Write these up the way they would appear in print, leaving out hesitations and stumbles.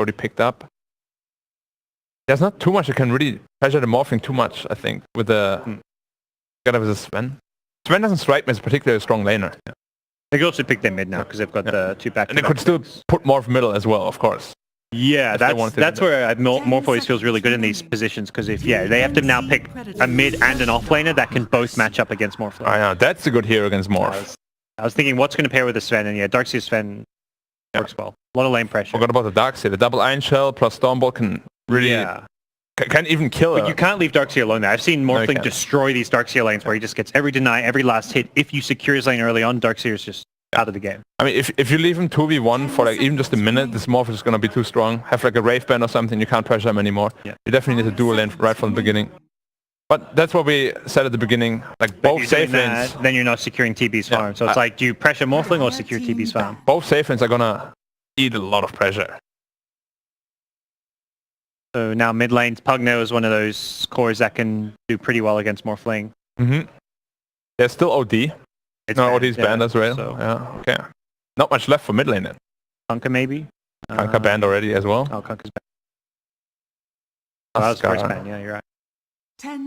already picked up. There's not too much that can really pressure the Morphling too much, I think, with the... Together with the Sven. Sven doesn't strike me as a particularly strong laner. Yeah. They could also pick their mid now because they've got the 2 back. And they could still put Morph middle as well, of course. Yeah, that's where Morph always feels really good in these positions because if they have to now pick a mid and an offlaner that can both match up against Morph. Oh, yeah, that's a good hero against Morph. I was thinking what's going to pair with the Sven, and Darkseer Sven works well. A lot of lane pressure. Forgot about the Darkseer. The double Iron Shell plus Stormbolt can really... Can even kill it. But you can't leave Darkseer alone there. I've seen Morphling destroy these Darkseer lanes where he just gets every deny, every last hit. If you secure his lane early on, Darkseer is just out of the game. I mean, if you leave him 2v1 for like even just a minute, this Morph is going to be too strong. Have like a Wraith Band or something, you can't pressure him anymore. Yeah. You definitely need to dual lane right from the beginning. But that's what we said at the beginning, like both safe lanes. Then you're not securing TB's farm. So it's like, do you pressure Morphling or secure TB's farm? Both safe lanes are going to eat a lot of pressure. So now mid lanes, Pugno is one of those cores that can do pretty well against Morphling. There's still OD. OD's banned as well. So. Yeah, okay. Not much left for mid lane then. Kunkka maybe? Kunkka banned already as well. Oh, Kunkka's banned. Oh, that was first ban, yeah, you're right.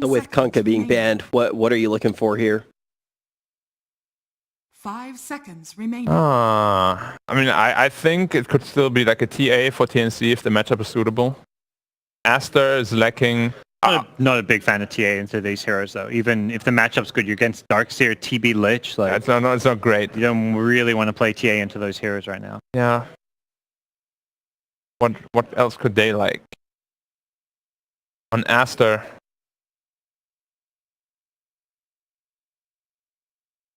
So with Kunkka being banned, what are you looking for here? 5 seconds remaining. I mean, I think it could still be like a TA for TNC if the matchup is suitable. Aster is lacking... Not a big fan of TA into these heroes though. Even if the matchup's good, you're against Darkseer, TB Lich. Like, it's not great. You don't really want to play TA into those heroes right now. Yeah. What else could they like? On Aster...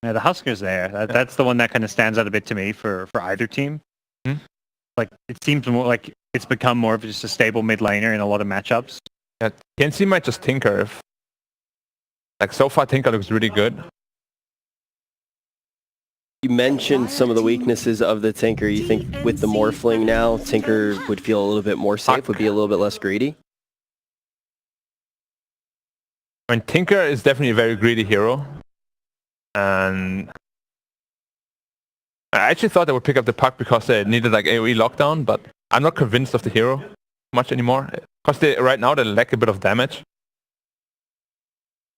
Yeah, the Husker's there. That's the one that kind of stands out a bit to me for either team. Like, it seems more like it's become more of just a stable mid laner in a lot of matchups. Yeah, TNC might just tinker if... Like, so far Tinker looks really good. You mentioned some of the weaknesses of the Tinker. You think with the Morphling now, Tinker would feel a little bit more safe, would be a little bit less greedy? I mean, Tinker is definitely a very greedy hero. And... I actually thought they would pick up the puck because they needed like AoE lockdown, but I'm not convinced of the hero much anymore. Because right now they lack a bit of damage.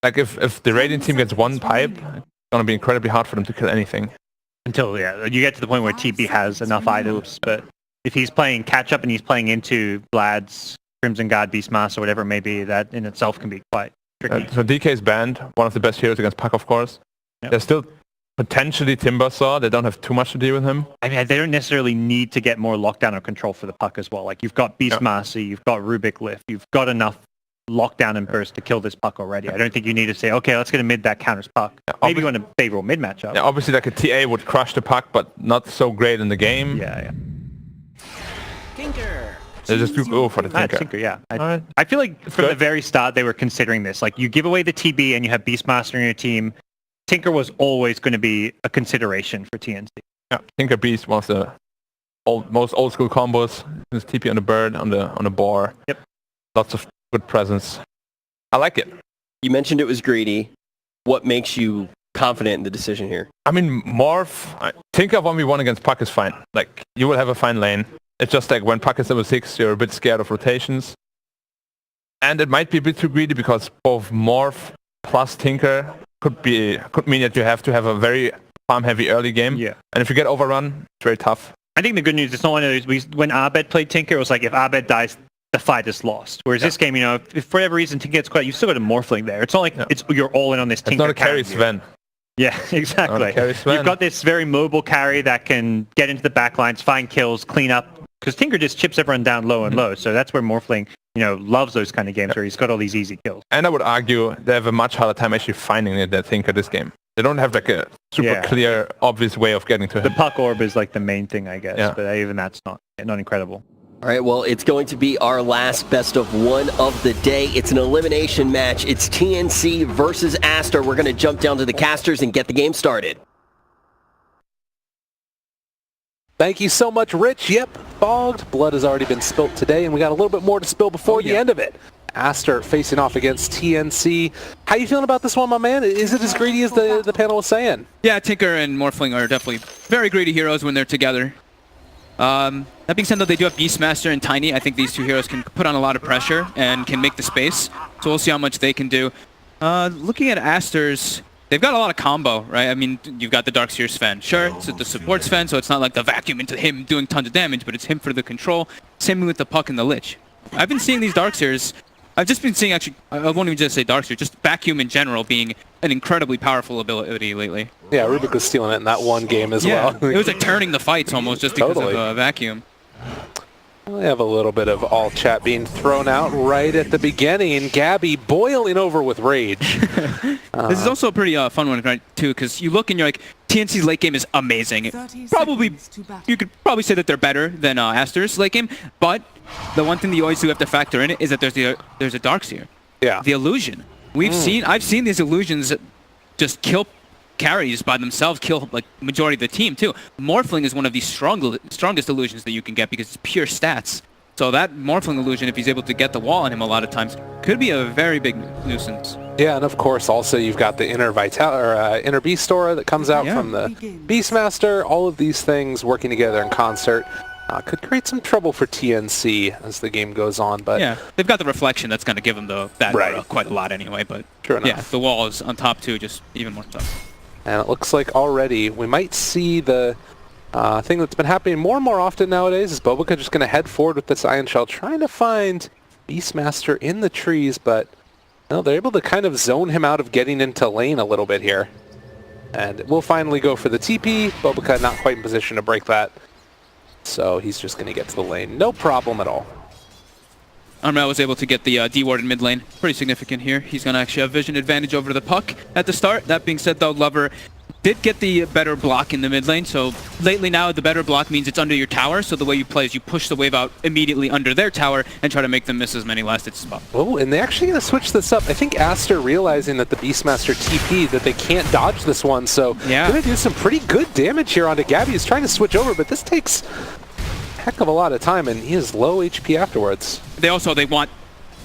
Like if the Radiant team gets one pipe, it's going to be incredibly hard for them to kill anything. Until you get to the point where TB has enough items, but if he's playing catch up and he's playing into Vlad's Crimson Guard, Beastmaster, or whatever it may be, that in itself can be quite tricky. So DK is banned, one of the best heroes against puck, of course. Yep. There's still potentially Timbersaw. They don't have too much to do with him. I mean, they don't necessarily need to get more lockdown or control for the puck as well. Like, you've got Beastmaster, you've got Rubik Lift, you've got enough lockdown and burst to kill this puck already. I don't think you need to say, okay, let's get a mid that counters puck. Maybe you want a favorable mid matchup. Yeah, obviously, like a TA would crush the puck, but not so great in the game. Yeah. Tinker. They just do go for the Tinker. Tinker, yeah. I feel like from the very start they were considering this. Like, you give away the TB and you have Beastmaster in your team. Tinker was always going to be a consideration for TNC. Yeah, Tinker Beast, one of the most old school combos. There's TP on the bird, on the boar. Yep. Lots of good presence. I like it. You mentioned it was greedy. What makes you confident in the decision here? I mean, Morph, Tinker 1v1 against Puck is fine. Like, you will have a fine lane. It's just like when Puck is level 6, you're a bit scared of rotations. And it might be a bit too greedy because both Morph plus Tinker could mean that you have to have a very farm-heavy early game. Yeah. And if you get overrun, it's very tough. I think the good news, it's not one of those, when Abed played Tinker, it was like, if Abed dies, the fight is lost. Whereas this game, if for whatever reason Tinker gets caught, you've still got a Morphling there. It's not like you're all in on this Tinker. It's not a carry Sven. Yeah, exactly. You've got this very mobile carry that can get into the backlines, find kills, clean up. Because Tinker just chips everyone down low and low. So that's where Morphling, loves those kind of games where he's got all these easy kills. And I would argue they have a much harder time actually finding that Tinker this game. They don't have like a super clear, obvious way of getting to him. The puck orb is like the main thing, I guess. Yeah. But even that's not incredible. All right, well, it's going to be our last best of one of the day. It's an elimination match. It's TNC versus Aster. We're going to jump down to the casters and get the game started. Thank you so much, Rich. Yep, fogged. Blood has already been spilt today, and we got a little bit more to spill before the end of it. Aster facing off against TNC. How you feeling about this one, my man? Is it as greedy as the panel was saying? Yeah, Tinker and Morphling are definitely very greedy heroes when they're together. That being said, though, they do have Beastmaster and Tiny. I think these two heroes can put on a lot of pressure and can make the space. So we'll see how much they can do. Looking at Aster's, they've got a lot of combo, right? I mean, you've got the Darkseer Sven. Sure, it's the support Sven, so it's not like the vacuum into him doing tons of damage, but it's him for the control. Same with the Puck and the Lich. I've been seeing these Darkseers. I've just been seeing, actually, I won't even just say Darkseer, just vacuum in general being an incredibly powerful ability lately. Yeah, Rubik was stealing it in that one game as well. It was like turning the fights almost just because of vacuum. We have a little bit of all chat being thrown out right at the beginning. Gabby boiling over with rage. This is also a pretty fun one, right, too, because you look and you're like, TNC's late game is amazing. Probably, you could probably say that they're better than Aster's late game, but the one thing that you always do have to factor in it is that there's a Darkseer. Yeah. The illusion. I've seen these illusions just kill carries by themselves, kill like majority of the team too. Morphling is one of the strongest illusions that you can get because it's pure stats. So that Morphling illusion, if he's able to get the wall on him a lot of times, could be a very big nuisance. Yeah, and of course also you've got the inner Beast Aura that comes out from the Beastmaster. All of these things working together in concert could create some trouble for TNC as the game goes on. But yeah, they've got the reflection that's going to give them that aura quite a lot anyway. But true enough. Yeah, the wall is on top too, just even more so. And it looks like already we might see the thing that's been happening more and more often nowadays is Bobica just going to head forward with this Ion Shell, trying to find Beastmaster in the trees, but no, they're able to kind of zone him out of getting into lane a little bit here. And we'll finally go for the TP. Bobica not quite in position to break that. So he's just going to get to the lane. No problem at all. Armel was able to get the D-Ward in mid lane. Pretty significant here. He's going to actually have vision advantage over the Puck at the start. That being said, though, Lover did get the better block in the mid lane. So lately now, the better block means it's under your tower. So the way you play is you push the wave out immediately under their tower and try to make them miss as many last hits as possible. Oh, and they're actually going to switch this up. I think Aster realizing that the Beastmaster TP, that they can't dodge this one. So going to do some pretty good damage here onto Gabby. He's trying to switch over, but this takes heck of a lot of time, and he is low HP afterwards. They want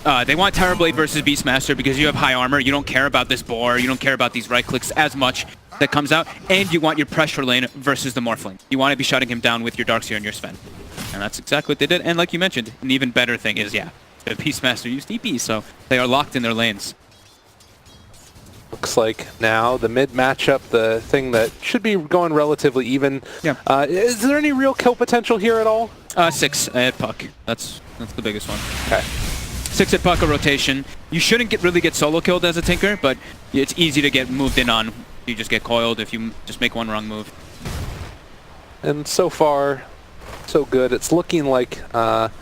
Terrorblade versus Beastmaster because you have high armor. You don't care about this boar. You don't care about these right clicks as much that comes out, and you want your pressure lane versus the Morphling. You want to be shutting him down with your Darkseer and your Sven, and that's exactly what they did. And like you mentioned, an even better thing is the Beastmaster used DP, so they are locked in their lanes. Looks like now the mid matchup, the thing that should be going relatively even. Yeah. Is there any real kill potential here at all? 6 at Puck. That's the biggest one. Okay. 6 at Puck, a rotation. You shouldn't really get solo killed as a Tinker, but it's easy to get moved in on. You just get coiled if you just make one wrong move. And so far, so good. It's looking like at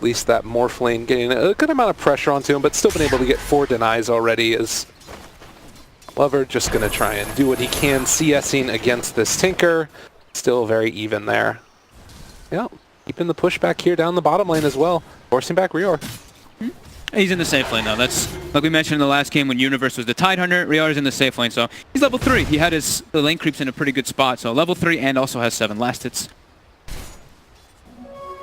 least that Morphling getting a good amount of pressure onto him, but still been able to get 4 denies already. Is Lover just going to try and do what he can, CSing against this Tinker. Still very even there. Yeah, keeping the push back here down the bottom lane as well. Forcing back Rior. He's in the safe lane, though. That's, like we mentioned in the last game when Universe was the Tidehunter, Rior is in the safe lane, so he's level 3. He had the lane creeps in a pretty good spot, so level 3 and also has 7 last hits.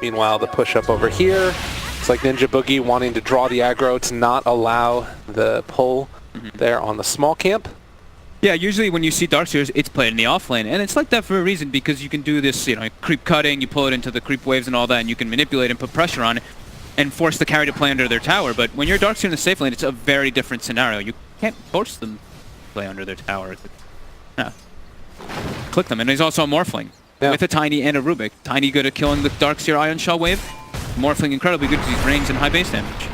Meanwhile, the push up over here. It's like Ninja Boogie wanting to draw the aggro to not allow the pull there on the small camp. Yeah, usually when you see Darkseers, it's played in the off lane, and it's like that for a reason because you can do this, creep cutting, you pull it into the creep waves and all that, and you can manipulate and put pressure on it and force the carry to play under their tower. But when you're Darkseer in the safe lane, it's a very different scenario. You can't force them to play under their tower. Yeah. Click them, and he's also a Morphling with a Tiny and a Rubik. Tiny good at killing the Darkseer Ion Shell wave. Morphling incredibly good because he's ranged and high base damage.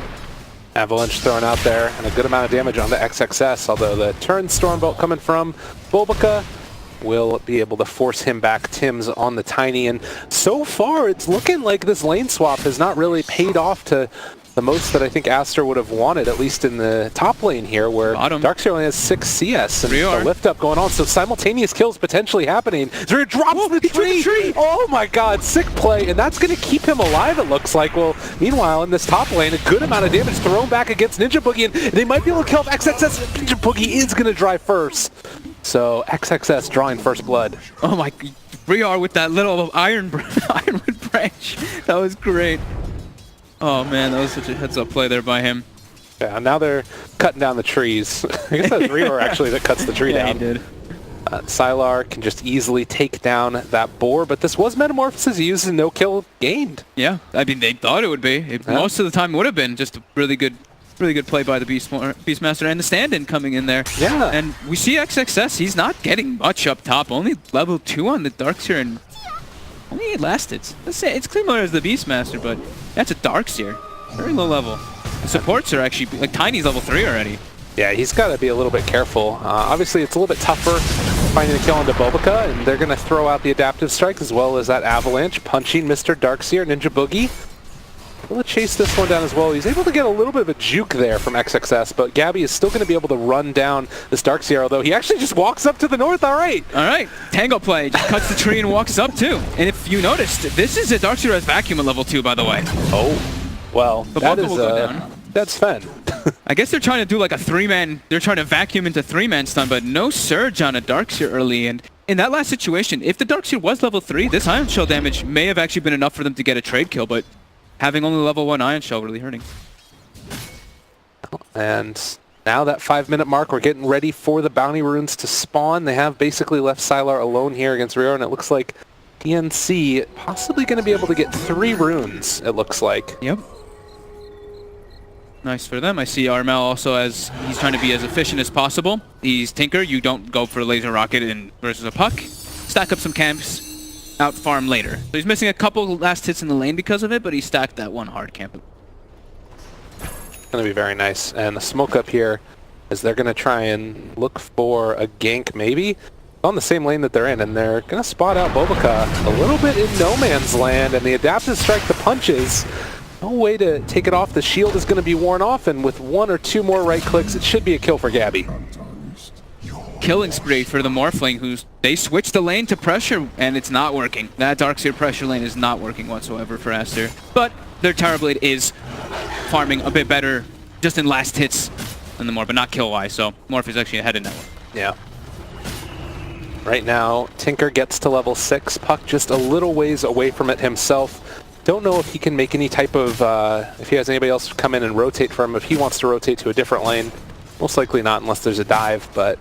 Avalanche thrown out there, and a good amount of damage on the XXS, although the turn Stormbolt coming from Bobica will be able to force him back. Tim's on the Tiny, and so far it's looking like this lane swap has not really paid off to the most that I think Aster would have wanted, at least in the top lane here, where Darkseer only has 6 CS, and a lift up going on, so simultaneous kills potentially happening. Zuri drops the tree! Oh my god, sick play, and that's going to keep him alive, it looks like. Well, meanwhile, in this top lane, a good amount of damage thrown back against Ninja Boogie, and they might be able to kill off XXS. Ninja Boogie is going to drive first. So XXS drawing first blood. Oh my, Rior with that little ironwood branch. That was great. Oh man, that was such a heads-up play there by him. Yeah, now they're cutting down the trees. I guess that's Rior actually that cuts the tree down. Yeah, he did. Sylar can just easily take down that boar, but this was Metamorphosis used and no kill gained. Yeah, I mean, they thought it would be. Most of the time it would have been just a really good play by the Beastmaster and the stand-in coming in there. Yeah. And we see XXS, he's not getting much up top. Only level 2 on the Darkseer and only 8 last hits. Let's say it's Claymore as the Beastmaster, but that's a Darkseer. Very low level. The supports are actually, like Tiny's level 3 already. Yeah, he's got to be a little bit careful. Obviously, it's a little bit tougher finding a kill onto Bobica, and they're going to throw out the Adaptive Strike as well as that Avalanche, punching Mr. Darkseer, Ninja Boogie. We'll chase this one down as well. He's able to get a little bit of a juke there from XXS, but Gabby is still going to be able to run down this Darkseer, although he actually just walks up to the north. All right. Tango play. Just cuts the tree and walks up too. And if you noticed, this is a Darkseer as vacuum at level 2, by the way. Oh, well, The that Bobica is will go down. that's Fen. I guess they're trying to do like a 3-man, they're trying to vacuum into 3-man stun, but no surge on a Darkseer early. And in that last situation, if the Darkseer was level 3, this Ion Shell damage may have actually been enough for them to get a trade kill, but having only level 1 Ion Shell really hurting. And now that 5-minute mark, we're getting ready for the bounty runes to spawn. They have basically left Sylar alone here against Rio, and it looks like TNC possibly going to be able to get 3 runes, it looks like. Yep. Nice for them. I see Armel also as he's trying to be as efficient as possible. He's Tinker. You don't go for a laser rocket versus a puck. Stack up some camps, out farm later. So he's missing a couple last hits in the lane because of it, but he stacked that one hard camp. Going to be very nice. And the smoke up here is they're going to try and look for a gank maybe on the same lane that they're in, and they're going to spot out Bobica a little bit in no man's land, and the Adaptive Strike, the punches, no way to take it off. The shield is going to be worn off, and with 1 or 2 more right clicks, it should be a kill for Gabby. Killing spree for the Morphling, they switched the lane to pressure, and it's not working. That Darkseer pressure lane is not working whatsoever for Aster. But their Terrorblade is farming a bit better just in last hits than the Morph, but not kill-wise, so Morph is actually ahead in that one. Yeah. Right now, Tinker gets to level 6, Puck just a little ways away from it himself. Don't know if he can make any type of, if he has anybody else come in and rotate for him, if he wants to rotate to a different lane. Most likely not unless there's a dive, but...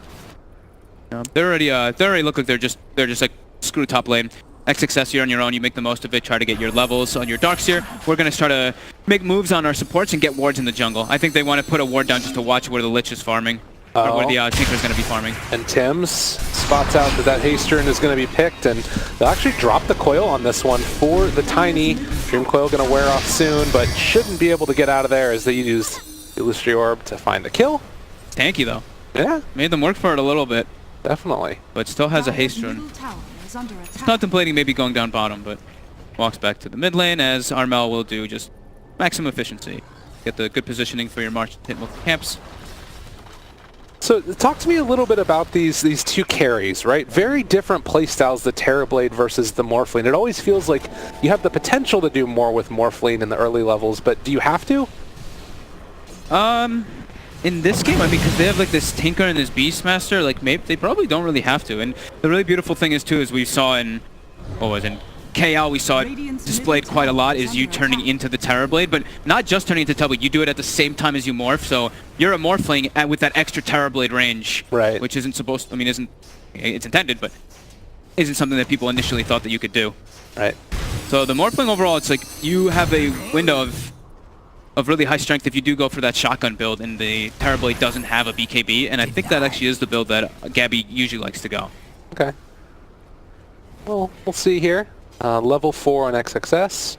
They already look like they're just like, screw top lane. XXS, you're on your own, you make the most of it, try to get your levels on your Darkseer. We're going to try to make moves on our supports and get wards in the jungle. I think they want to put a ward down just to watch where the Lich is farming. Or where the Tinker's going to be farming. And Tim's spots out that Haystern is going to be picked, and they'll actually drop the coil on this one for the Tiny. Dream Coil going to wear off soon, but shouldn't be able to get out of there as they used Illusory Orb to find the kill. Tanky, though. Yeah. Made them work for it a little bit. Definitely. But still has a haste rune. Contemplating maybe going down bottom, but walks back to the mid lane as Armel will do just maximum efficiency. Get the good positioning for your march to hit multiple camps. So talk to me a little bit about these 2 carries, right? Very different playstyles, the Terrorblade versus the Morphling. It always feels like you have the potential to do more with Morphling in the early levels, but do you have to? In this game, I mean, because they have like this Tinker and this Beastmaster, like maybe they probably don't really have to. And the really beautiful thing is too, is we saw in, KL, we saw it displayed quite a lot, is you turning into the Terrorblade, but not just turning into Terrorblade, you do it at the same time as you morph, so you're a Morphling with that extra Terrorblade range, right? Which isn't supposed to, I mean, it's intended, but isn't something that people initially thought that you could do. Right. So the Morphling overall, it's like you have a window of really high strength if you do go for that shotgun build, and the Terrorblade doesn't have a BKB, and I think that actually is the build that Gabby usually likes to go. Okay. Well, we'll see here. Level 4 on XXS.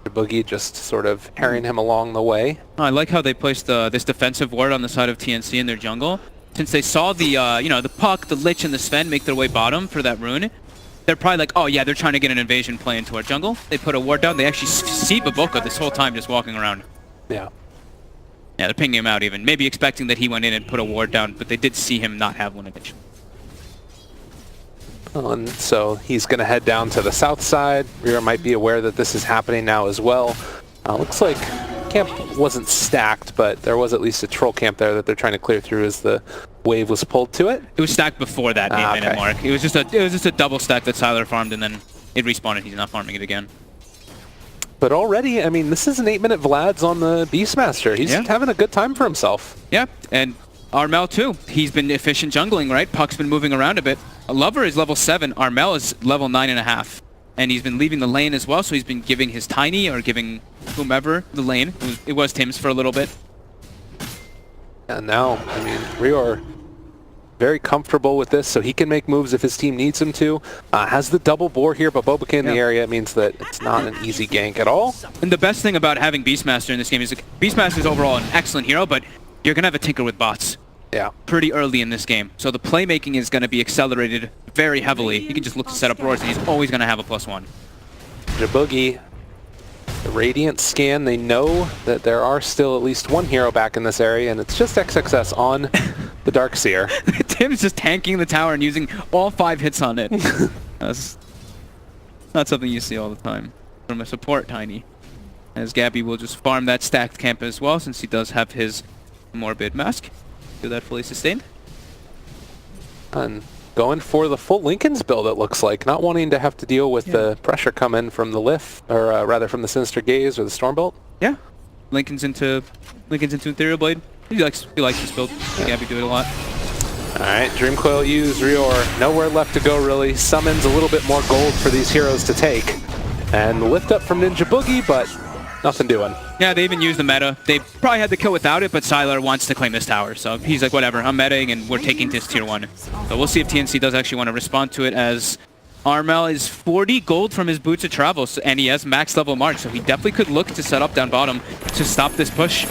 Boogie just sort of carrying him along the way. I like how they placed this defensive ward on the side of TNC in their jungle. Since they saw the the Puck, the Lich, and the Sven make their way bottom for that rune, they're probably like, oh yeah, they're trying to get an invasion play into our jungle. They put a ward down. They actually see Baboka this whole time just walking around. Yeah. Yeah, they're pinging him out even. Maybe expecting that he went in and put a ward down, but they did see him not have one initially. Well, and so he's going to head down to the south side. Rira might be aware that this is happening now as well. Looks like camp wasn't stacked, but there was at least a troll camp there that they're trying to clear through as the wave was pulled to it. It was stacked before that 8-minute mark. It was just a double stack that Sylar farmed, and then it respawned and he's not farming it again. But already, I mean, this is an 8-minute Vlad's on the Beastmaster. He's having a good time for himself. Yeah, and Armel too. He's been efficient jungling, right? Puck's been moving around a bit. Lover is level 7. Armel is level 9.5. And he's been leaving the lane as well, so he's been giving his Tiny or giving whomever the lane. It was Tim's for a little bit. And now, I mean, Rior very comfortable with this, so he can make moves if his team needs him to. Has the double boar here, but Bobica in the area means that it's not an easy gank at all. And the best thing about having Beastmaster in this game is Beastmaster is overall an excellent hero, but you're going to have a tinker with bots. Yeah. Pretty early in this game. So the playmaking is going to be accelerated very heavily. You can just look to set up roars, and he's always going to have a +1. Jaboogie, the Radiant scan, they know that there are still at least one hero back in this area, and it's just XXS on the Darkseer. Tim's just tanking the tower and using all 5 hits on it. That's not something you see all the time from a support Tiny. As Gabby will just farm that stacked camp as well, since he does have his Morbid Mask. Do that fully sustained. And going for the full Lincoln's build, it looks like. Not wanting to have to deal with the pressure coming from the Lift, or rather from the Sinister Gaze or the Stormbolt. Yeah. Lincoln's into Ethereal Blade. He likes this build. Gabby do it a lot. Alright, Dream Coil used, Rior nowhere left to go really. Summons a little bit more gold for these heroes to take. And lift up from Ninja Boogie, but nothing doing. Yeah, they even used the meta. They probably had the kill without it, but Sylar wants to claim this tower. So he's like, whatever, I'm metaing and we're taking this tier 1. So we'll see if TNC does actually want to respond to it, as Armel is 40 gold from his Boots of Travel, and he has max level March, so he definitely could look to set up down bottom to stop this push.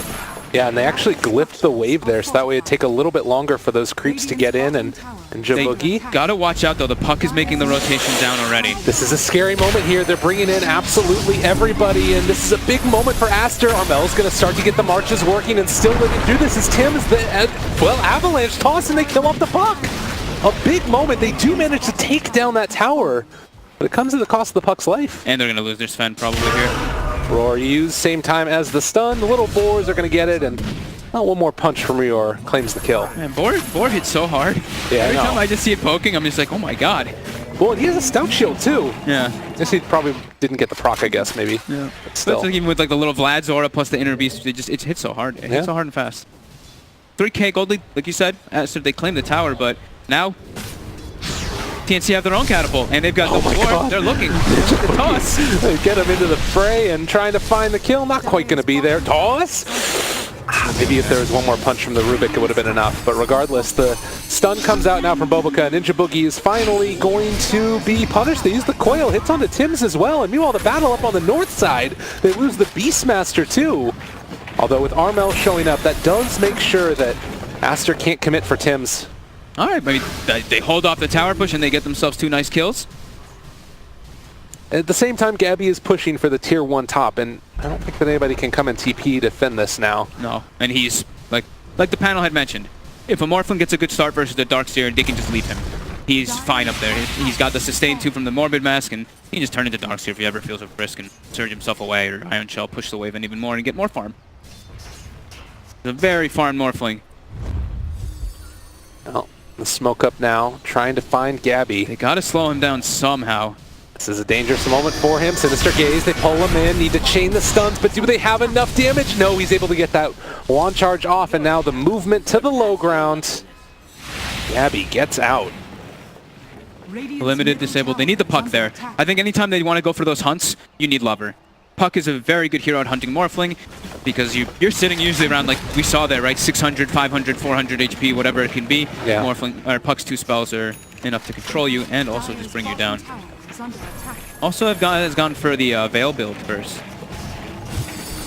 Yeah, and they actually glyphed the wave there, so that way it'd take a little bit longer for those creeps to get in, and Jaboogie. They gotta watch out though, the puck is making the rotation down already. This is a scary moment here. They're bringing in absolutely everybody, and this is a big moment for Aster. Armel's going to start to get the marches working and still living through this as Tim's Avalanche toss, and they kill off the puck. A big moment. They do manage to take down that tower, but it comes at the cost of the puck's life. And they're gonna lose their Sven probably here. Roar used, same time as the stun. The little boars are going to get it, and one more punch from Rior claims the kill. Man, boar hits so hard. Yeah, Every time I just see it poking, I'm just like, oh my god. Well, he has a stout shield too. Yeah. Guess he probably didn't get the proc, I guess, maybe. Yeah. But still. But like, even with like the little Vlad Zora plus the inner beast, it hits so hard. It hits so hard and fast. 3k gold lead, like you said. So they claim the tower, but now TNC have their own catapult, and they've got the board. They're looking. The toss. They get him into the fray and trying to find the kill. Not quite going to be there. Toss. Maybe if there was one more punch from the Rubik, it would have been enough. But regardless, the stun comes out now from Bobica. Ninja Boogie is finally going to be punished. They use the coil, hits onto Tim's as well. And meanwhile, the battle up on the north side, they lose the Beastmaster too. Although with Armel showing up, that does make sure that Aster can't commit for Tim's. All right, maybe they hold off the tower push and they get themselves 2 nice kills. At the same time, Gabby is pushing for the tier 1 top, and I don't think that anybody can come and TP to defend this now. No, and he's, like the panel had mentioned, if a Morphling gets a good start versus the Darkseer, they can just leave him. He's fine up there. He's got the sustain 2 from the Morbid Mask, and he can just turn into Darkseer if he ever feels a risk and surge himself away, or Iron Shell, push the wave in even more and get more farm. It's a very farmed Morphling. Well, the smoke up now, trying to find Gabby. They gotta slow him down somehow. This is a dangerous moment for him. Sinister Gaze, they pull him in, need to chain the stuns, but do they have enough damage? No, he's able to get that wand charge off, and now the movement to the low ground. Gabby gets out. Limited, disabled. They need the puck there. I think anytime they want to go for those hunts, you need Lover. Puck is a very good hero at hunting Morphling, because you're sitting usually around, like we saw there, right? 600, 500, 400 HP, whatever it can be. Yeah. Morphling, or Puck's 2 spells are enough to control you and also just bring you down. Also, has gone for the Veil build first.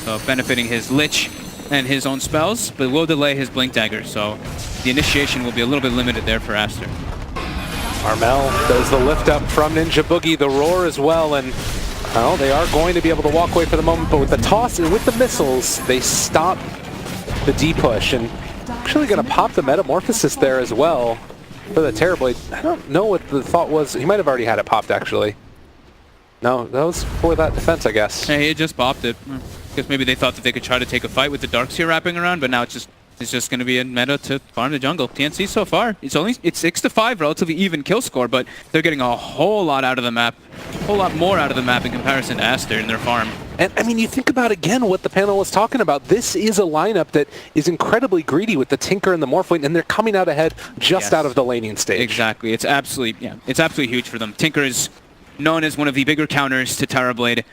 So benefiting his Lich and his own spells, but will delay his Blink Dagger, so the initiation will be a little bit limited there for Aster. Armel does the lift up from Ninja Boogie, the roar as well, and well, they are going to be able to walk away for the moment, but with the toss and with the missiles, they stop the D-push, and actually going to pop the Metamorphosis there as well for the Terrorblade. I don't know what the thought was. He might have already had it popped, actually. No, that was for that defense, I guess. Hey, it just popped it. Because maybe they thought that they could try to take a fight with the Darkseer wrapping around, but now it's just It's just going to be a meta to farm the jungle. TNC so far, it's 6-5, relatively even kill score, but they're getting a whole lot out of the map, a whole lot more out of the map in comparison to Aster in their farm. And I mean, you think about again what the panel was talking about. This is a lineup that is incredibly greedy with the Tinker and the Morphling, and they're coming out ahead just out of the laning stage. Exactly. It's absolutely huge for them. Tinker is known as one of the bigger counters to Terrorblade.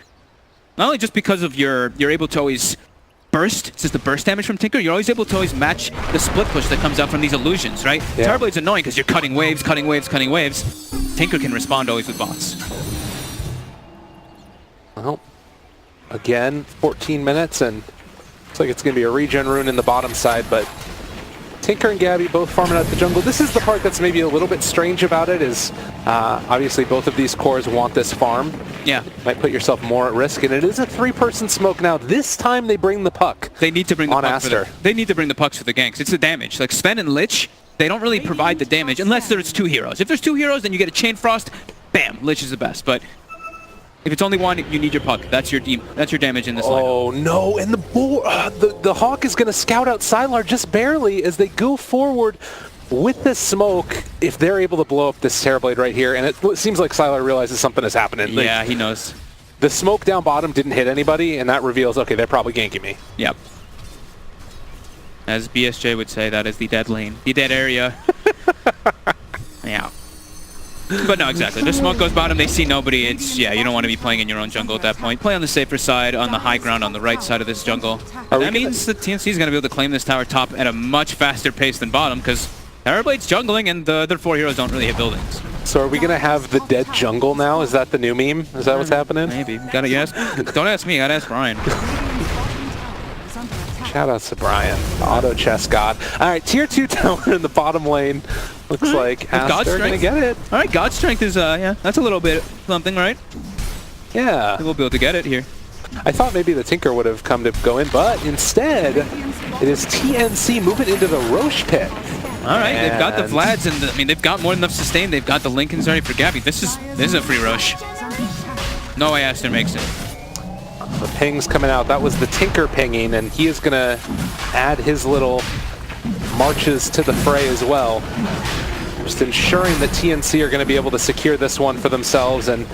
Not only just because of you're able to always burst, it's just the burst damage from Tinker, you're always able to always match the split push that comes out from these illusions, right? Yeah. Terrorblade's annoying because you're cutting waves. Tinker can respond always with bots. Well, again, 14 minutes, and looks like it's going to be a regen rune in the bottom side, but Tinker and Gabby both farming out the jungle. This is the part that's maybe a little bit strange about it, is obviously both of these cores want this farm. Yeah. Might put yourself more at risk, and it is a 3-person smoke now. This time they bring the puck. They need to bring the on puck Aster. They need to bring the pucks for the ganks. It's the damage. Like Sven and Lich, they don't really provide the damage unless there's 2 heroes. If there's 2 heroes, then you get a Chain Frost. Bam, Lich is the best. But if it's only one, you need your puck. That's your damage in this lineup. Oh no! And the Hawk is going to scout out Sylar just barely as they go forward with the smoke. If they're able to blow up this Terrorblade right here, and it seems like Sylar realizes something is happening. Yeah, he knows. The smoke down bottom didn't hit anybody, and that reveals, okay, they're probably ganking me. Yep. As BSJ would say, that is the dead lane, the dead area. Yeah. But no, exactly. The smoke goes bottom, they see nobody. You don't want to be playing in your own jungle at that point. Play on the safer side, on the high ground, on the right side of this jungle. That means that TNC is going to be able to claim this tower top at a much faster pace than bottom, because Terrorblade's jungling and the other 4 heroes don't really hit buildings. So are we going to have the dead jungle now? Is that the new meme? Is that what's happening? Maybe. Don't ask me, gotta ask Brian. Shout out to Brian, the auto chess god. All right, tier 2 tower in the bottom lane. Looks like Aster going to get it. All right, God Strength is, that's a little bit something, right? Yeah. We'll be able to get it here. I thought maybe the Tinker would have come to go in, but instead, it is TNC moving into the Roche pit. All right, and they've got the Vlads, and they've got more than enough sustain. They've got the Lincolns ready for Gabby. This is a free Roche. No way Aster makes it. The ping's coming out. That was the Tinker pinging, and he is going to add his little marches to the fray as well. Just ensuring that TNC are going to be able to secure this one for themselves. And,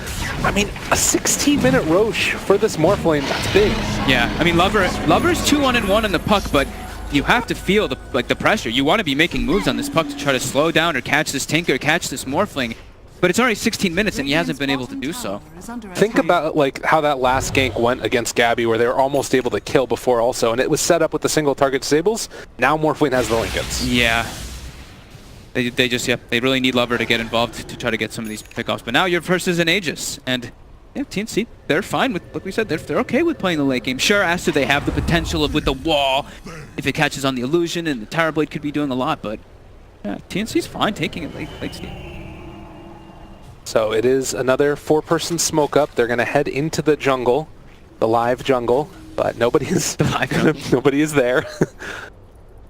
I mean, a 16-minute Roche for this Morphling, that's big. Yeah, I mean, Lover's 2-1-1 in the puck, but you have to feel the pressure. You want to be making moves on this puck to try to slow down or catch this Tinker, catch this Morphling. But it's already 16 minutes and he hasn't been able to do so. Think about how that last gank went against Gabby, where they were almost able to kill before also, and it was set up with the single target disables. Now Morphling has the Lincolns. Yeah. They really need Lover to get involved to try to get some of these pickoffs. But now you're versus an Aegis, and yeah, TNC, they're fine with, like we said, they're okay with playing the late game. Sure, Aster, they have the potential of with the wall, if it catches on the illusion, and the Terrorblade could be doing a lot, but yeah, TNC's fine taking it late game. So it is another 4-person smoke up. They're going to head into the jungle, the live jungle, but nobody is there.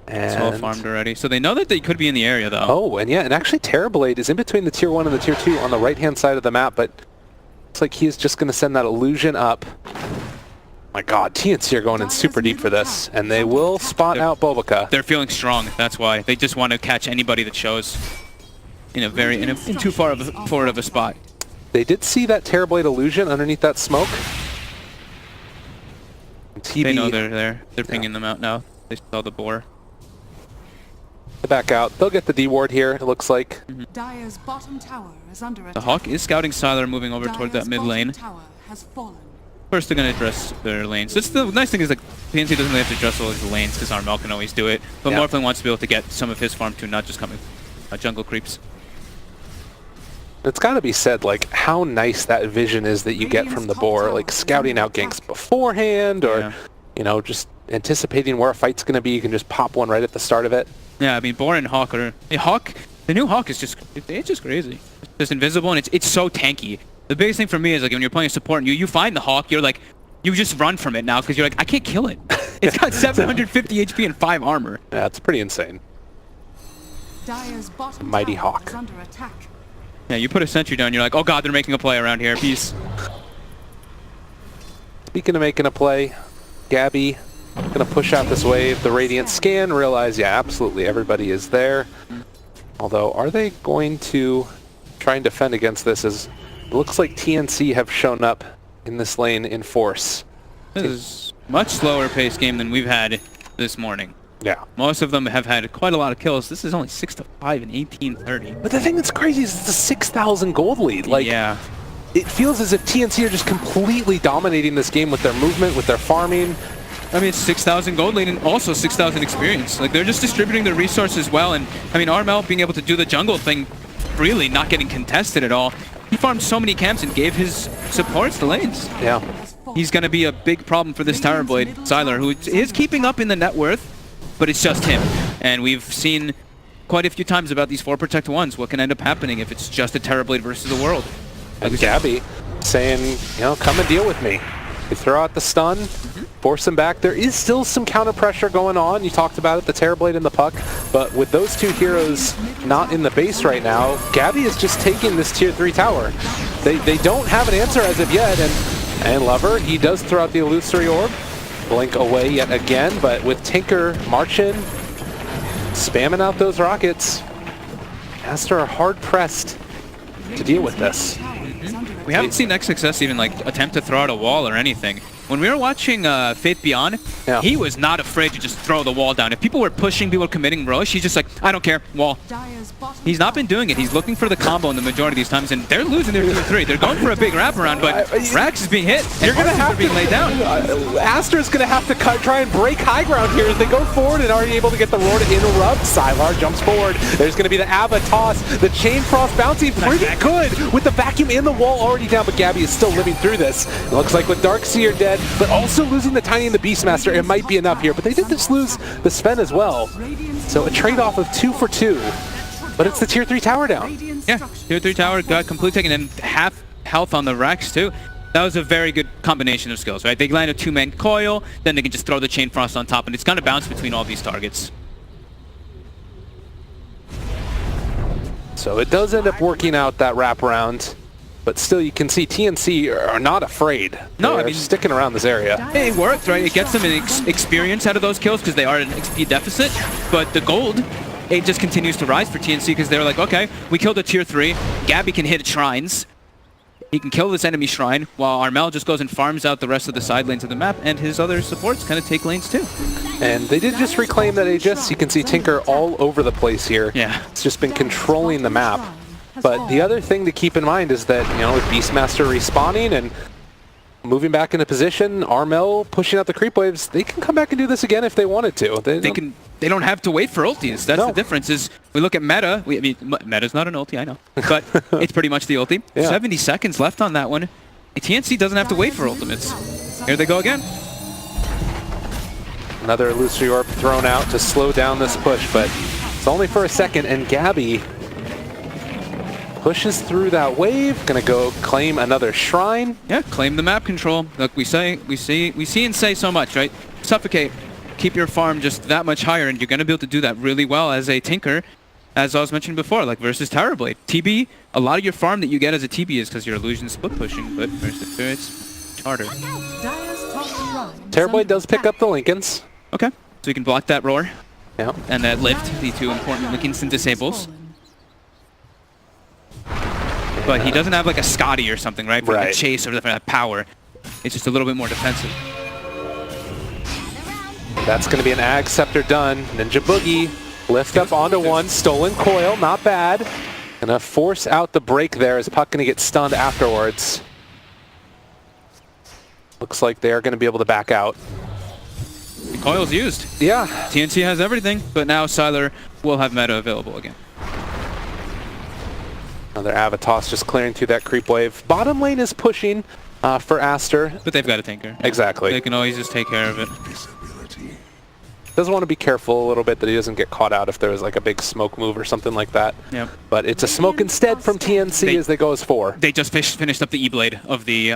It's all farmed already. So they know that they could be in the area, though. Oh, and yeah, and actually Terrorblade is in between the tier 1 and the tier 2 on the right-hand side of the map, but looks like he's just going to send that illusion up. My god, TNC are going in super deep for this, and they will spot out Bobica. They're feeling strong, that's why. They just want to catch anybody that shows in too far forward of a spot. They did see that Terrorblade illusion underneath that smoke. They know they're there. They're pinging them out now. They saw the boar. Back out. They'll get the D ward here, it looks like. Dire's bottom tower is under attack. The Hawk is scouting Sylar, moving over toward that mid lane. First, they're going to address their lanes. The nice thing is that PNC doesn't really have to address all these lanes because Armel can always do it. But Morphling wants to be able to get some of his farm too, not just coming jungle creeps. It's got to be said, like, how nice that vision is that you get from the boar, like scouting out ganks beforehand, or, you know, just anticipating where a fight's going to be. You can just pop one right at the start of it. Yeah, I mean, boar and Hawk are... The new Hawk is just... It's just crazy. It's just invisible, and it's so tanky. The biggest thing for me is, like, when you're playing a support and you find the Hawk, you're like... You just run from it now, because you're like, I can't kill it. It's got 750 HP and 5 armor. Yeah, it's pretty insane. Dire's bottom Mighty tower Hawk. is under attack. Yeah, you put a sentry down, you're like, oh god, they're making a play around here. Peace. Speaking of making a play, Gabby Gonna push out this wave. The Radiant scan, realize, yeah, absolutely, everybody is there. Although, are they going to try and defend against this? As it looks like TNC have shown up in this lane in force. This is much slower paced game than we've had this morning. Yeah. Most of them have had quite a lot of kills. This is only 6-5 in 1830. But the thing that's crazy is it's a 6,000 gold lead. Like, yeah. It feels as if TNC are just completely dominating this game with their movement, with their farming. I mean, it's 6,000 gold lead and also 6,000 experience. Like, they're just distributing their resources well. And, I mean, Armel being able to do the jungle thing, really not getting contested at all. He farmed so many camps and gave his supports the lanes. Yeah. He's going to be a big problem for this Tower Blade, Sylar, who is keeping up in the net worth, but it's just him. And we've seen quite a few times about these 4 Protect 1s. What can end up happening if it's just a Tower Blade versus the world? And Gabby saying, you know, come and deal with me. They throw out the stun, force him back. There is still some counter pressure going on. You talked about it, the Terrorblade and the Puck. But with those two heroes not in the base right now, Gabby is just taking this tier 3 tower. They don't have an answer as of yet. And Lover, he does throw out the illusory orb. Blink away yet again, but with Tinker marching, spamming out those rockets, Aster are hard pressed to deal with this. We haven't seen XXS even like attempt to throw out a wall or anything. When we were watching Faith Beyond, he was not afraid to just throw the wall down. If people were pushing, people were committing rush, he's just like, I don't care, wall. He's not been doing it. He's looking for the combo in the majority of these times, and they're losing their tier 3. They're going for a big wraparound, but Rax is being hit. You're going to have being laid down. Aster's going to have to try and break high ground here as they go forward and already able to get the roar to interrupt. Sylar jumps forward. There's going to be the Ava toss. The Chain Frost bouncing pretty good with the vacuum in the wall already down, but Gabby is still living through this. It looks like with Darkseer dead, but also losing the Tiny and the Beastmaster, it might be enough here, but they did just lose the Sven as well. So a trade-off of 2 for 2, but it's the tier 3 tower down. Yeah, tier 3 tower got completely taken and half health on the Rax too. That was a very good combination of skills, right? They land a 2-man coil, then they can just throw the Chain Frost on top, and it's going to bounce between all these targets. So it does end up working out that wraparound. But still, you can see TNC are not afraid. No, They're I mean, sticking around this area. It worked, right? It gets them an experience out of those kills because they are an XP deficit. But the gold, it just continues to rise for TNC because they're like, okay, we killed a tier 3. Gabby can hit shrines. He can kill this enemy shrine while Armel just goes and farms out the rest of the side lanes of the map, and his other supports kind of take lanes too. And they did just reclaim that Aegis. You can see Tinker all over the place here. Yeah. It's just been controlling the map. But the other thing to keep in mind is that, you know, with Beastmaster respawning and moving back into position, Armel pushing out the creep waves, they can come back and do this again if they wanted to. They don't have to wait for ultis. That's the difference. Is we look at meta. I mean, meta's not an ulti, I know, but it's pretty much the ulti. Yeah. 70 seconds left on that one. TNC doesn't have to wait for ultimates. Here they go again. Another illusory orb thrown out to slow down this push, but it's only for a second, and Gabby pushes through that wave, gonna go claim another shrine. Yeah, claim the map control. Look, we see and say so much, right? Suffocate, keep your farm just that much higher, and you're gonna be able to do that really well as a Tinker, as I was mentioning before, like versus Terrorblade. TB, a lot of your farm that you get as a TB is because you're illusion split pushing, but versus it's harder. Terrorblade does pick up the Lincolns. Okay, so you can block that roar. Yeah. And that lift, the 2 important Lincolns and disables. But he doesn't have like a Scotty or something, right? For like a chase or the power. It's just a little bit more defensive. That's going to be an Ag Scepter done. Ninja Boogie, lift up onto one, stolen coil, not bad. Gonna force out the break there as Puck gonna get stunned afterwards. Looks like they are going to be able to back out. The coil's used. Yeah. TNC has everything, but now Sylar will have meta available again. Another Avatos just clearing through that creep wave. Bottom lane is pushing for Aster. But they've got a Tinker. Exactly. They can always just take care of it. Does want to be careful a little bit that he doesn't get caught out if there was like a big smoke move or something like that. Yep. But it's a smoke instead from TNC as they go as 4. They just finished up the E-Blade of the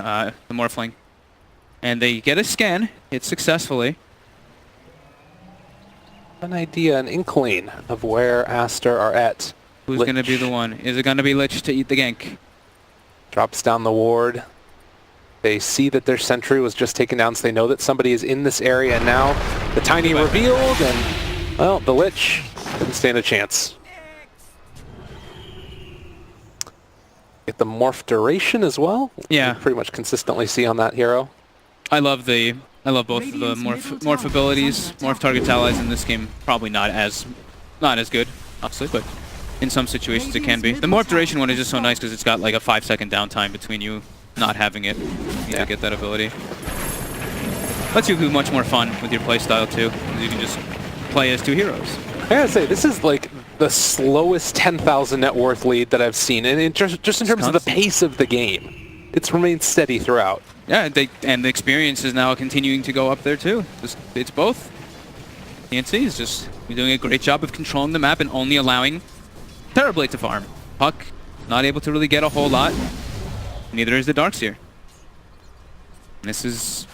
Morphling. And they get a scan. Hit successfully. An idea, an inkling of where Aster are at. Who's going to be the one? Is it going to be Lich to eat the gank? Drops down the ward. They see that their sentry was just taken down, so they know that somebody is in this area. And now the Tiny revealed, and, well, the Lich didn't stand a chance. Get the morph duration as well. Yeah. You pretty much consistently see on that hero. I love both of the morph abilities. Morph targets allies in this game probably not as good, obviously, but in some situations it can be. The morph duration one is just so nice because it's got like a 5-second downtime between you not having it. You to get that ability. Lets you do much more fun with your playstyle too, because you can just play as two heroes. I gotta say, this is like the slowest 10,000 net worth lead that I've seen, and just in terms of the pace of the game, it's remained steady throughout. Yeah, and the experience is now continuing to go up there too. It's both. TNC is just doing a great job of controlling the map and only allowing Terrorblade to farm. Puck not able to really get a whole lot. Neither is the Darkseer. This is,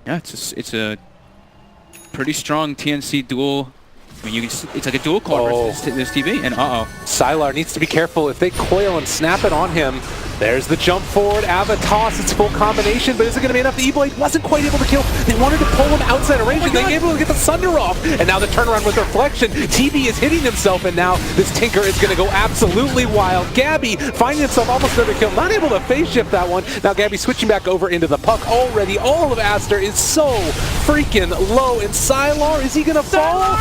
yeah, it's a pretty strong TNC duel. I mean, it's like a dual core versus this TV, and Sylar needs to be careful. If they coil and snap it on him, there's the jump forward, Ava toss, it's full combination, but is it going to be enough? The E-Blade wasn't quite able to kill. They wanted to pull him outside of range, and they were able to get the Sunder off. And now the turnaround with Reflection. TV is hitting himself, and now this Tinker is going to go absolutely wild. Gabby finding himself almost another kill, not able to phase shift that one. Now Gabby switching back over into the Puck already. All of Aster is so freaking low, and Sylar, is he going to fall?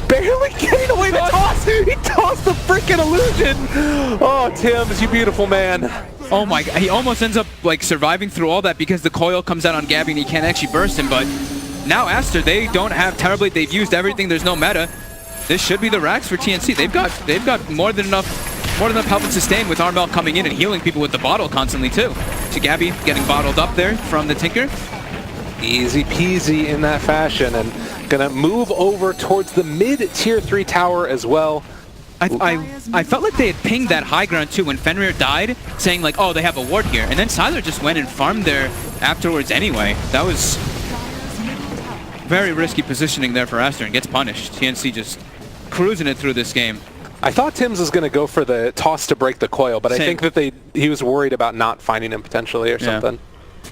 Barely getting away the toss. He tossed the freaking illusion. Oh, Tim's, you beautiful man. Oh my god, he almost ends up like surviving through all that because the coil comes out on Gabby and he can't actually burst him, but now Aster, they don't have Terrorblade, they've used everything, there's no meta. This should be the racks for TNC. They've got more than enough help and sustain with Armel coming in and healing people with the bottle constantly too. So Gabby getting bottled up there from the Tinker. Easy peasy in that fashion, and gonna move over towards the mid-tier 3 tower as well. I felt like they had pinged that high ground too when Fenrir died, saying like, oh, they have a ward here. And then Sylar just went and farmed there afterwards anyway. That was very risky positioning there for Aster and gets punished. TNC just cruising it through this game. I thought Tim's was going to go for the toss to break the coil, but I think that he was worried about not finding him potentially or something.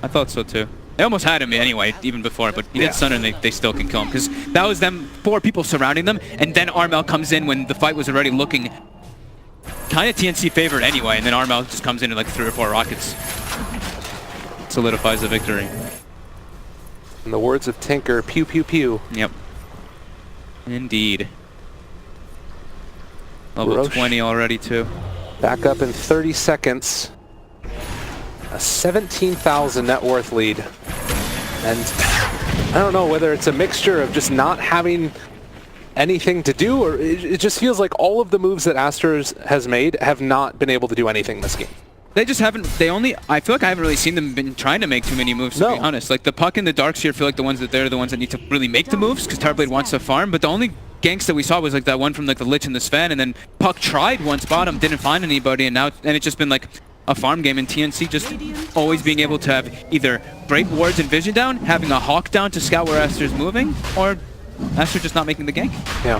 I thought so too. They almost had him anyway, even before, but he gets Sunder and they still can kill him, because that was them, 4 people surrounding them, and then Armel comes in when the fight was already looking kind of TNC favored anyway, and then Armel just comes in and like 3 or 4 rockets. Solidifies the victory. In the words of Tinker, pew pew pew. Yep. Indeed. Level 20 already too. Back up in 30 seconds. A 17,000 net worth lead. And I don't know whether it's a mixture of just not having anything to do, or it just feels like all of the moves that Aster has made have not been able to do anything this game. They just haven't, I feel like I haven't really seen them been trying to make too many moves, to be honest. Like the Puck and the Darkseer feel like they're the ones that need to really make the moves, because Terrorblade wants to farm, but the only ganks that we saw was like that one from like the Lich and the Sven, and then Puck tried once bottom, didn't find anybody, and it's just been like a farm game, and TNC just always being able to have either break wards and vision down, having a hawk down to scout where Aster's moving, or Aster just not making the gank. Yeah,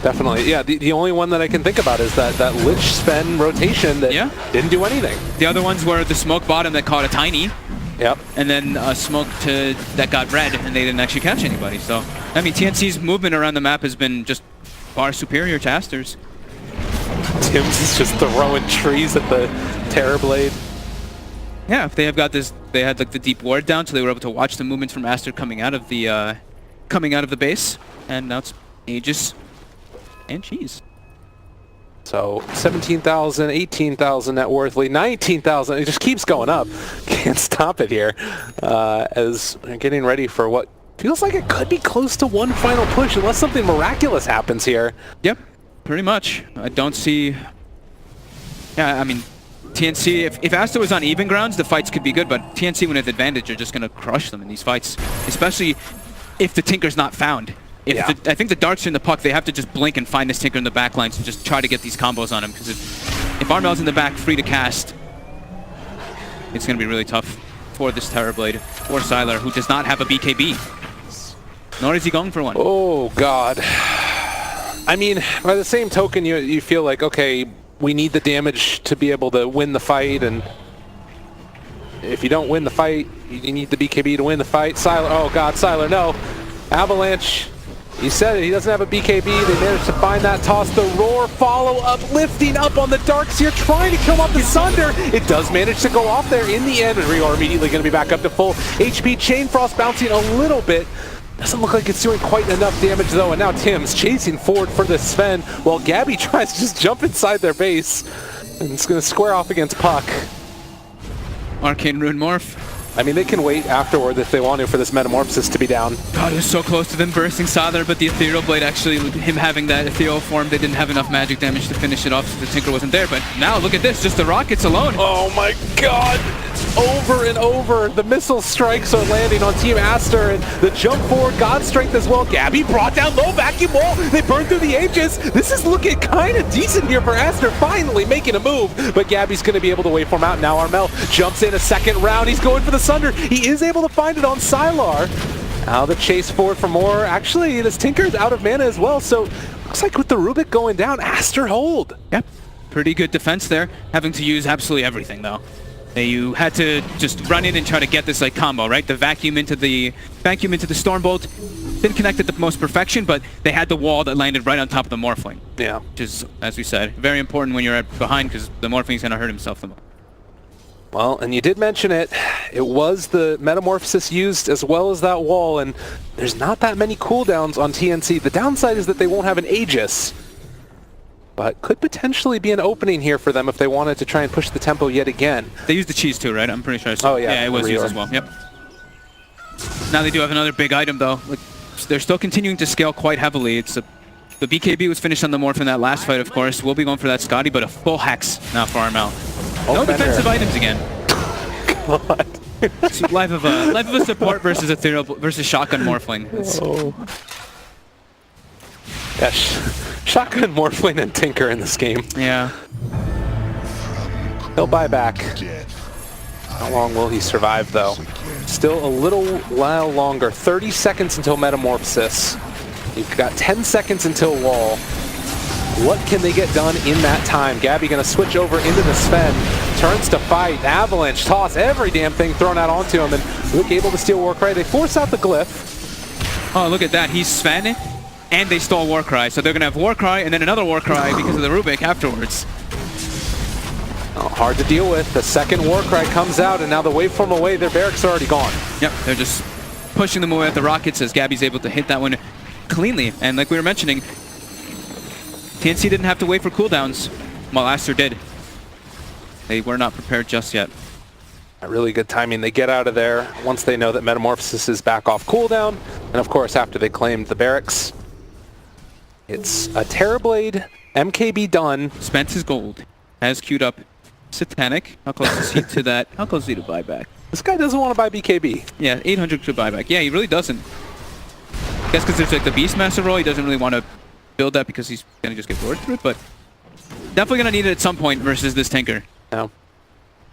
definitely. Yeah, the only one that I can think about is that Lich Sven rotation that didn't do anything. The other ones were the smoke bottom that caught a Tiny. Yep. And then a smoke that got red, and they didn't actually catch anybody. So, I mean, TNC's movement around the map has been just far superior to Aster's. Tim's is just throwing trees at the Terrorblade. Yeah, if they have got this, they had like the deep ward down, so they were able to watch the movements from Aster coming out of the base, and now it's Aegis and Cheese. So 17,000, 18,000 net worth lead, 19,000. It just keeps going up. Can't stop it here as they're getting ready for what feels like it could be close to one final push unless something miraculous happens here. Yep. Pretty much. I don't see... Yeah, I mean, TNC, if Aster was on even grounds, the fights could be good, but TNC, when it's advantage, are just going to crush them in these fights, especially if the Tinker's not found. I think the Darkseer and the Puck, they have to just blink and find this Tinker in the back lines and just try to get these combos on him, because if Armel's in the back, free to cast, it's going to be really tough for this Terrorblade, or Sylar, who does not have a BKB. Nor is he going for one. Oh, God. I mean, by the same token, you feel like, okay, we need the damage to be able to win the fight, and if you don't win the fight, you need the BKB to win the fight. Sylar, oh god, Sylar, no. Avalanche, he said it, he doesn't have a BKB. They managed to find that toss. The roar follow-up, lifting up on the Darks here, trying to kill off the Sunder. It does manage to go off there in the end, and Rior immediately going to be back up to full HP. Chain Frost bouncing a little bit. Doesn't look like it's doing quite enough damage though, and now Tim's chasing forward for the Sven, while Gabby tries to just jump inside their base. And it's going to square off against Puck. Arcane Rune Morph. I mean, they can wait afterward if they want to for this Metamorphosis to be down. God, it was so close to them bursting Sylar, but the Ethereal Blade actually, him having that Ethereal form, they didn't have enough magic damage to finish it off, so the Tinker wasn't there. But now, look at this, just the rockets alone. Oh my god! Over and over, the missile strikes are landing on Team Aster, and the jump forward, God Strength as well. Gabby brought down low vacuum wall. They burned through the Aegis. This is looking kind of decent here for Aster, finally making a move. But Gabby's going to be able to waveform out. Now Armel jumps in a second round. He's going for the Sunder. He is able to find it on Sylar. Now the chase forward for more. Actually, this Tinker's out of mana as well, so looks like with the Rubik going down, Aster hold. Yep, pretty good defense there. Having to use absolutely everything though. You had to just run in and try to get this like combo, right? The vacuum into the Stormbolt didn't connect it to most perfection, but they had the wall that landed right on top of the Morphling. Yeah. Which is, as we said, very important when you're behind because the Morphling's gonna hurt himself the most. Well, and you did mention it. It was the Metamorphosis used as well as that wall, and there's not that many cooldowns on TNC. The downside is that they won't have an Aegis, but could potentially be an opening here for them if they wanted to try and push the tempo yet again. They used the cheese too, right? I'm pretty sure. Oh yeah, yeah, it was used as well. Yep. Now they do have another big item though. Like, they're still continuing to scale quite heavily. It's the BKB was finished on the Morph in that last fight, of course. We'll be going for that Scotty, but a full Hex now for Armel. No defensive items again. God. Life of a support versus Ethereal versus Shotgun Morphling. Oh. Yeah, Shotgun Morphling and Tinker in this game. Yeah. He'll buy back. How long will he survive though? Still a little while longer. 30 seconds until Metamorphosis. You've got 10 seconds until wall. What can they get done in that time? Gabby gonna switch over into the Sven. Turns to fight. Avalanche toss. Every damn thing thrown out onto him. And Luke able to steal Warcry. They force out the Glyph. Oh, look at that. He's Sven, and they stole Warcry. So they're gonna have Warcry and then another Warcry because of the Rubik afterwards. Oh, hard to deal with. The second Warcry comes out, and now the waveform away. Their barracks are already gone. Yep, they're just pushing them away with the rockets as Gabby's able to hit that one cleanly. And like we were mentioning, TNC didn't have to wait for cooldowns, while Aster did. They were not prepared just yet. Really good timing. They get out of there once they know that Metamorphosis is back off cooldown. And of course, after they claimed the barracks, it's a Terrorblade, MKB done. Spent his gold. Has queued up Satanic. How close is he to that? How close is he to buyback? This guy doesn't want to buy BKB. Yeah, 800 to buyback. Yeah, he really doesn't. I guess because there's like the Beastmaster role, he doesn't really want to build that because he's going to just get bored through it, but definitely going to need it at some point versus this Tinker. No.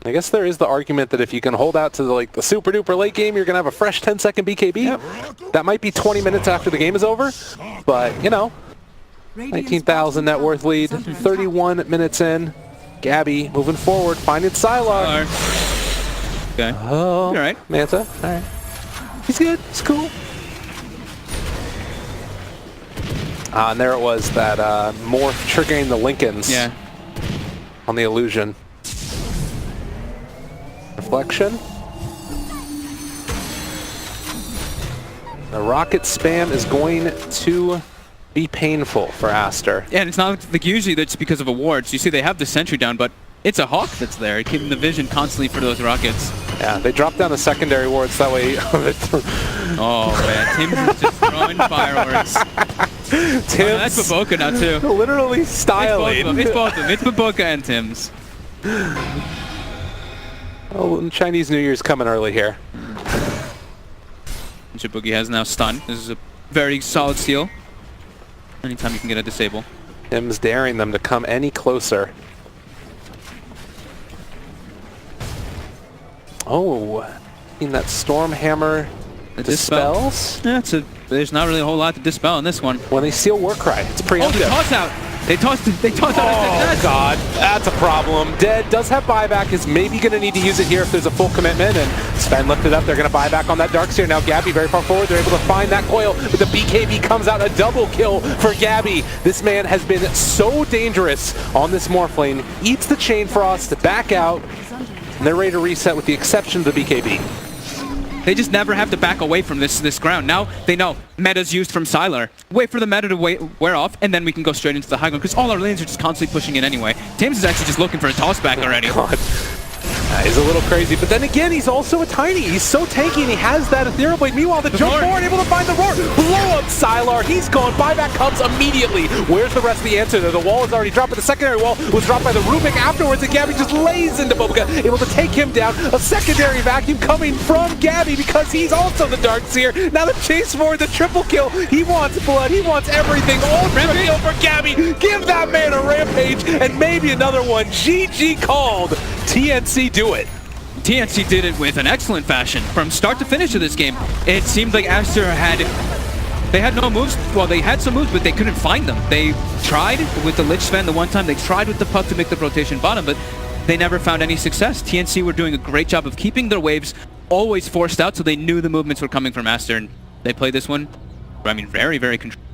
I guess there is the argument that if you can hold out to the super duper late game, you're going to have a fresh 10-second BKB. Yep. That might be 20 minutes after the game is over, but you know, 19,000 net worth lead, 31 minutes in. Gabby moving forward, finding Sylar. Okay. Oh, all right. Manta. All right. He's good. He's cool. And there it was, that Morph triggering the Lincolns. Yeah. On the illusion. Reflection. The rocket spam is going to be painful for Aster. Yeah, and it's not like usually that's because of awards. You see they have the sentry down, but it's a Hawk that's there, keeping the vision constantly for those rockets. Yeah, they dropped down the secondary wards that way. Oh man, Tim's is just throwing fireworks. Tim's that's Baboka now too. Literally styling. It's both of them. It's Baboka and Tim's. Oh, Chinese New Year's coming early here. Jaboogie has now stunned. This is a very solid steal. Anytime you can get a disable. Tim's daring them to come any closer. Oh, in that Stormhammer dispels? Yeah, there's not really a whole lot to dispel in this one. When they steal Warcry, it's Oh, preemptive. the toss out! They tossed out Oh god, that's a problem. Dead does have buyback, is maybe going to need to use it here if there's a full commitment, and Sven lifted up, they're going to buy back on that Darkseer. Now Gabby very far forward, they're able to find that coil, but the BKB comes out, a double kill for Gabby. This man has been so dangerous on this Morph lane, eats the Chain Frost, back out, and they're ready to reset with the exception of the BKB. They just never have to back away from this ground. Now they know meta's used from Sylar. Wait for the meta to wear off, and then we can go straight into the high ground, because all our lanes are just constantly pushing in anyway. Tames is actually just looking for a toss back already. God. That is a little crazy, but then again, he's also a tiny. He's so tanky, and he has that Ethereal Blade. Meanwhile, the jump forward, able to find the roar. Blow up Sylar. He's gone. Buyback comes immediately. Where's the rest of the answer there? The wall is already dropped, but the secondary wall was dropped by the Rubik afterwards, and Gabby just lays into Bobuka, able to take him down. A secondary vacuum coming from Gabby because he's also the Darkseer. Now the chase forward, the triple kill. He wants blood. He wants everything. Ultra kill for Gabby. Give that man a rampage, and maybe another one. GG called. TNC do it. TNC did it with an excellent fashion from start to finish of this game. It seemed like Aster had no moves. Well, they had some moves, but they couldn't find them. They tried with the Lich Sven the one time. They tried with the Puck to make the rotation bottom, but they never found any success. TNC were doing a great job of keeping their waves always forced out, so they knew the movements were coming from Aster, and they played this one, I mean, very, very controlled.